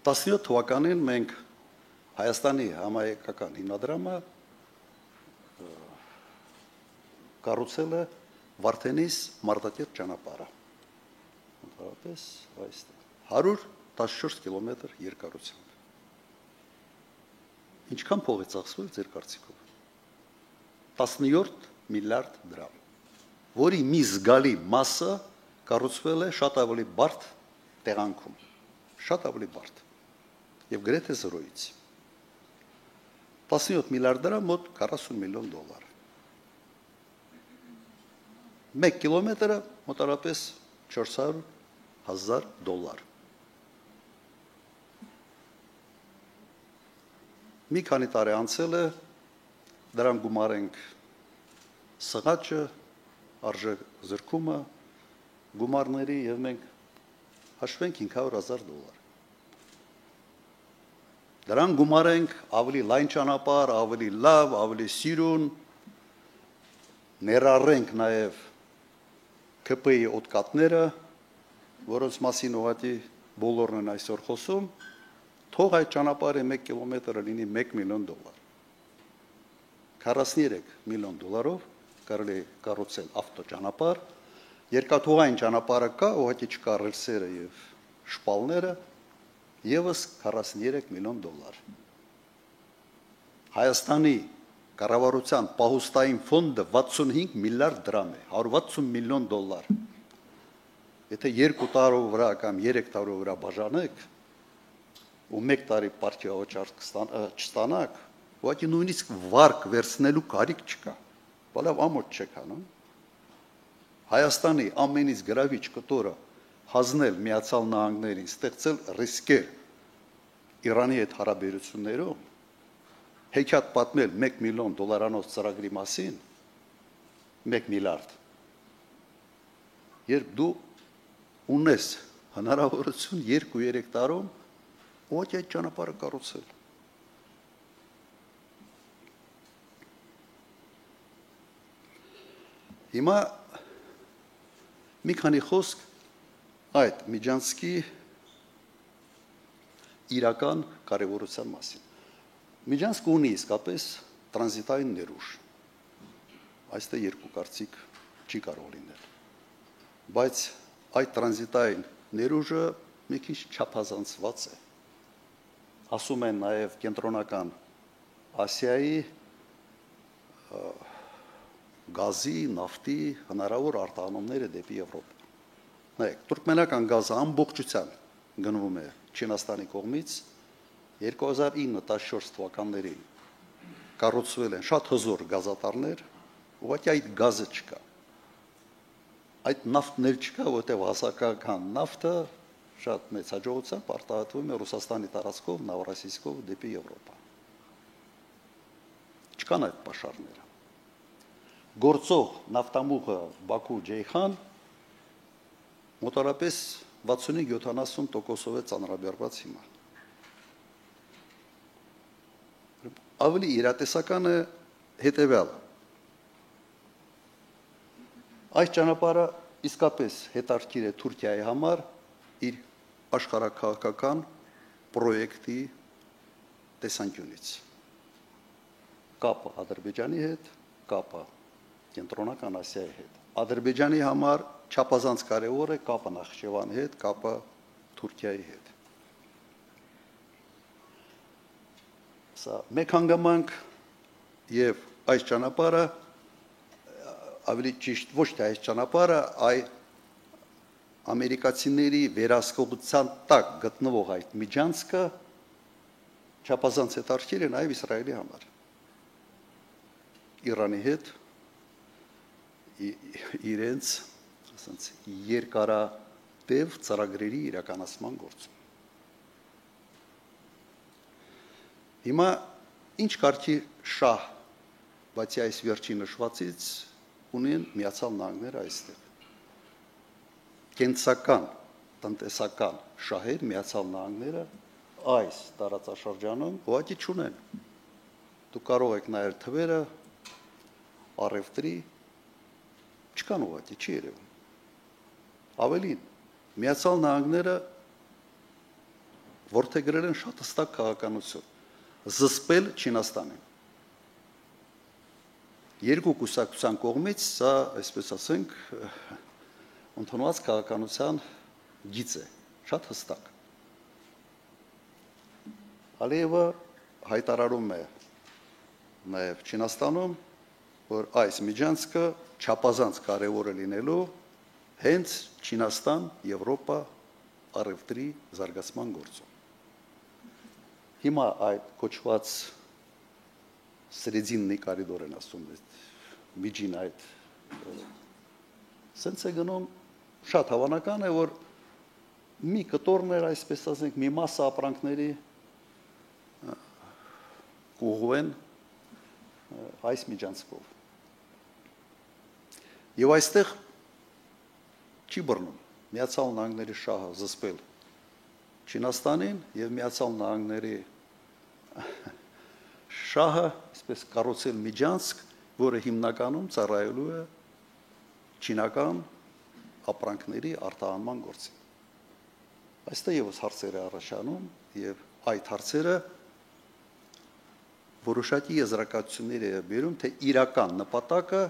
17 թվականին մենք Հայաստանի համահայկական հիմնադրամը կառուցել է Վարդենիս Մարտակերտ ճանապարհը։ Ընդհանրապես այստեղ 114 կիլոմետր երկարությամբ։ Ինչքան փող է ծախսվել ձեր կարծիքով։ 17 միլիարդ դրամ, որի մի զգալի մասը կառուցվել է շատ ավելի բարդ տեղանքում, շատ ավելի բարդ եւ գրեթե զրոյից։ 17 միլիարդ դրամ մոտ 40 միլիոն դոլար։ 1 կիլոմետրը մոտավորապես 400,000 դոլար։ Մի քանի տարի անցել է, դրան գումարենք սղաճը, արժեզրկումը, գումարների եւ մենք հաշվենք 500,000 դոլար։ Դրան գումարենք ավելի լայն ճանապարհ, ավելի լավ, ավելի սիրուն, ներառենք նաեւ ԿՊ-ի օդկատները, որոնց մասին ուղղակի բոլորն են այսօր խոսում, թող այդ ճանապարհը 1 կիլոմետրը լինի 1 միլիոն դոլար։ 43 միլիոն դոլարով կարելի է կառուցել ավտոճանապարհ, երկաթուղային ճանապարհը կա, ուղղակի չկա ռելսերը եւ շպալները, եւս 43 միլիոն դոլար։ Հայաստանի կառավարության պահուստային ֆոնդը 65 միլիարդ դրամ է, 160 միլիոն դոլար։ Եթե 2 տարով վրա կամ 3 տարով վրա բաժանեք ու 1 տարի պարտիաոճարկ չստանաք, ուղղակի նույնիսկ վարկ վերցնելու կարիք չկա։ Բալավ ամոթ չեք անում։ Հայաստանի ամենից գրավիչ կտորը հանձնել Միացյալ Նահանգներին, ստեղծել ռիսկեր Իրանի հետ հարաբերություններում, հեքիաթ պատմել 1 միլիոն դոլարանոց ծրագրի մասին, 1 միլիարդ, երբ դու ունես հնարավորություն 2-3 տարում ուղղակի այդ ճանապարհը կառուցել։ Հիմա մի քանի խոսք այդ Միջանցքի իրական կարևորության մասին։ Միջանցքը ունի իսկապես տրանզիտային ներուժ։ Այստեղ երկու կարծիք չի կարող լինել։ Բայց այդ տրանզիտային ներուժը մի քիչ չափազանցված է։ Ասում են նաև կենտրոնական Ասիայի գազի, նավթի հնարավոր արտահանումները դեպի Եվրոպա։ Նայեք, թուրքմենական գազը ամբողջությամբ գնվում է Չինաստանի կողմից 2009-14 թվականներին կառուցվել են շատ հզոր գազատարներ, ուղղակի այդ գազը չկա։ Այդ նավթն էլ չկա, որտեղ հասարակական նավթը շատ մեծ հաջողությամբ արտահայտվում է Ռուսաստանի տարածքով, Նավառոսիայով դեպի Եվրոպա։ Չկան այդ պաշարները։ Գործող նավթամուղը Բաքու-Ջեյխան մոտավորապես 65-70%-ով է ծանրաբեռված հիմա։ Ավելի իրատեսականը հետևյալը։ Այս ճանապարհը իսկապես հետաքրքիր է Թուրքիայի համար իր աշխարհաքաղաքական պրոյեկտի տեսանկյունից։ Կապը Ադրբեջանի հետ, կապը Կենտրոնական Ասիայի հետ։ Ադրբեջանի համար չափազանց կարևոր է կապը Նախիջևանի հետ, կապը Թուրքիայի հետ։ Սա մեկ հանգամանք եւ այս ճանապարհը ավելի ճիշտ ոչ թե այս ճանապարհը, այլ ամերիկացիների վերահսկողության տակ գտնվող այդ միջանցքը չափազանց հետաքրքիր է նաեւ Իսրայելի համար։ Իրանի հետ իրենց ասենց երկարատև ծրագրերի իրականացման գործում։ Հիմա ինչ կարգի շահ, բացի այս վերջին նշվածից ունեն Միացյալ Նահանգները այստեղ։ Կենսական, տնտեսական շահեր Միացյալ Նահանգները այս տարածաշրջանում ուղղակի չունեն։ Դուք կարող եք նայել թվերը, առևտրի չկան ուղղակի, չի երևում։ Ավելին, Միացյալ Նահանգները որդեգրել են շատ հստակ քաղաքականություն, զսպել Չինաստանին։ Երկու կուսակցության կողմից սա, այսպես ասենք, ընդունված քաղաքականության գիծ է, շատ հստակ։ Ալիևը հայտարարում է նաև Չինաստանում, որ այս միջանցքը չափազանց կարևոր է լինելու հենց Չինաստան-Եվրոպա առևտրի զարգացման գործում։ Հիմա այդ կոչված սրեդիննի կորիդոր են ասում, միջին այդ սենց է գնում, շատ հավանական է, որ մի կտորներ, այսպես ասենք, մի մասը ապրանքների կուղղվեն այս միջանցքով։ Եվ այստեղ չի բռնում Միացյալ Նահանգների շահը զսպել Չինաստանին եւ Միացյալ Նահանգների շահը, այսպես կառուցել միջանցք, որը հիմնականում ծառայելու է չինական ապրանքների արտահանման գործին։ Այստեղ եւս հարցեր է առաջանում եւ այդ հարցերը որոշակի եզրակացություններ է բերում, թե իրական նպատակը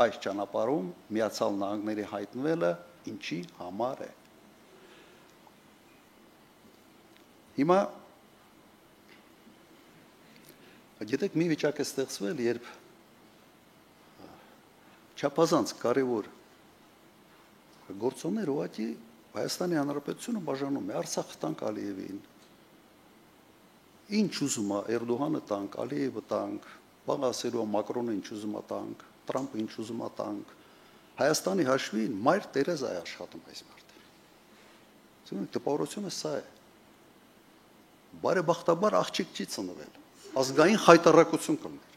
այս ճանապարհում Միացյալ Նահանգների հայտնվելը ինչի համար է։ Հիմա գիտեք, մի վիճակ է ստեղծվել, երբ չափազանց կարևոր գործոններ ուղղակի Հայաստանի Հանրապետությունը բաժանում է, Արցախը տանք Ալիևին, ինչ ուզում է Էրդողանը տանք, Ալիևը տանք, Բաղասերով Մակրոնը ինչ ուզում է տանք, Տրամպը ինչ ուզում է տանք, Հայաստանի հաշվին մայր Տերեզա է աշխատում այս մարդը։ Տպավորությունը սա է։ Բարեբախտաբար աղջիկ չի ծնվել, ազգային խայտառակություն կլներ։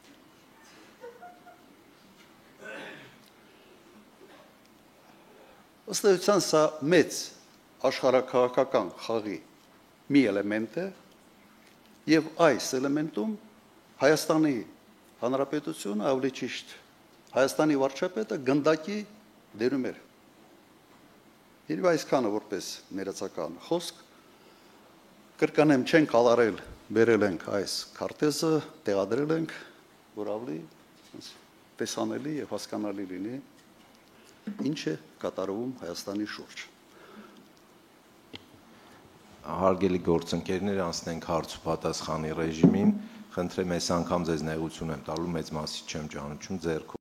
Ըստ էության սա մեծ աշխարհաքաղաքական խաղի մի էլեմենտ է, եւ այս էլեմենտում Հայաստանի Հանրապետությունը, ավելի ճիշտ Հայաստանի վարչապետը գնդակի դերում էր։ Երբ այսքանը որպես ներածական խոսք կրկանեմ չենք ալարել, բերել ենք այս քարտեզը, տեղադրել ենք, որ ավելի տեսանելի եւ հասկանալի լինի ինչ է կատարվում Հայաստանի շուրջ։ Հարգելի գործընկերներ, անցնենք հարց ու պատասխանի ռեժիմին։ Խնդրեմ, այս անգամ ձեզ նեղություն եմ տալու, մեծ մասի չեմ ճանաչում, ձեռք